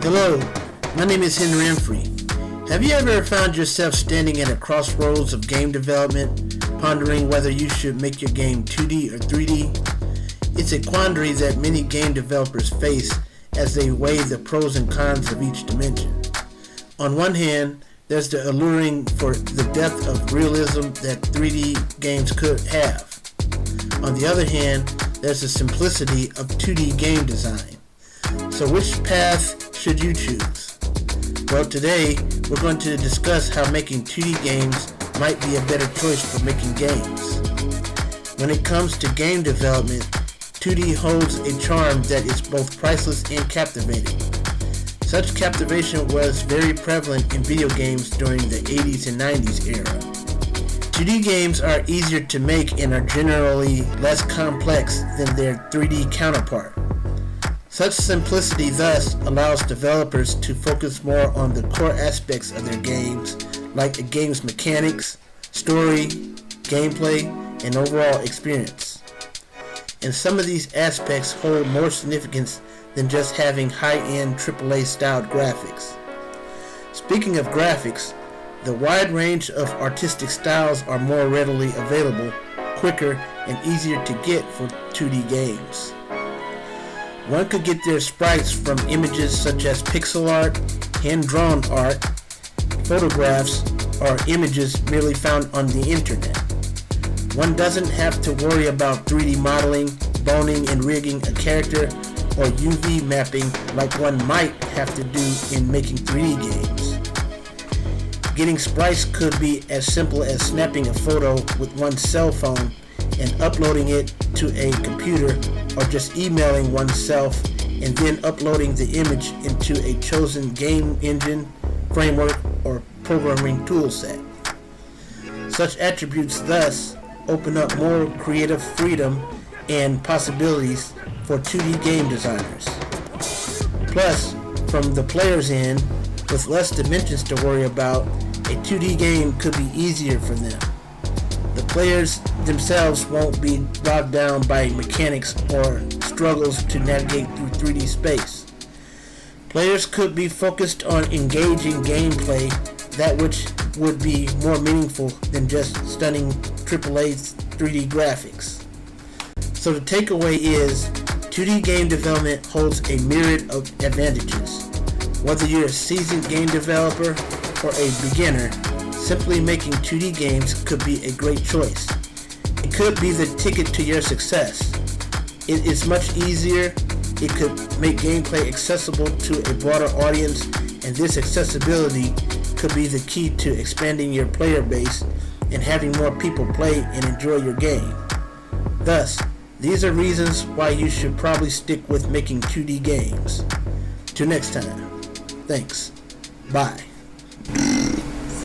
Hello, my name is Henry Emphrey. Have you ever found yourself standing at a crossroads of game development, pondering whether you should make your game 2D or 3D? It's a quandary that many game developers face as they weigh the pros and cons of each dimension. On one hand, there's the alluring for the depth of realism that 3D games could have. On the other hand, there's the simplicity of 2D game design. So which path should you choose? Well, today we're going to discuss how making 2D games might be a better choice for making games. When it comes to game development, 2D holds a charm that is both priceless and captivating. Such captivation was very prevalent in video games during the 80s and 90s era. 2D games are easier to make and are generally less complex than their 3D counterpart. Such simplicity thus allows developers to focus more on the core aspects of their games, like a game's mechanics, story, gameplay, and overall experience. And some of these aspects hold more significance than just having high-end AAA styled graphics. Speaking of graphics, the wide range of artistic styles are more readily available, quicker, and easier to get for 2D games. One could get their sprites from images such as pixel art, hand-drawn art, photographs, or images merely found on the internet. One doesn't have to worry about 3D modeling, boning and rigging a character, or UV mapping like one might have to do in making 3D games. Getting sprites could be as simple as snapping a photo with one's cell phone and uploading it to a computer, or just emailing oneself and then uploading the image into a chosen game engine, framework, or programming toolset. Such attributes thus open up more creative freedom and possibilities for 2D game designers. Plus, from the player's end, with less dimensions to worry about, a 2D game could be easier for them. The players themselves won't be bogged down by mechanics or struggles to navigate through 3D space. Players could be focused on engaging gameplay, that which would be more meaningful than just stunning AAA 3D graphics. So the takeaway is, 2D game development holds a myriad of advantages. Whether you're a seasoned game developer or a beginner, simply making 2D games could be a great choice. It could be the ticket to your success. It is much easier. It could make gameplay accessible to a broader audience, and this accessibility could be the key to expanding your player base and having more people play and enjoy your game. Thus, these are reasons why you should probably stick with making 2D games. Till next time. Thanks. Bye.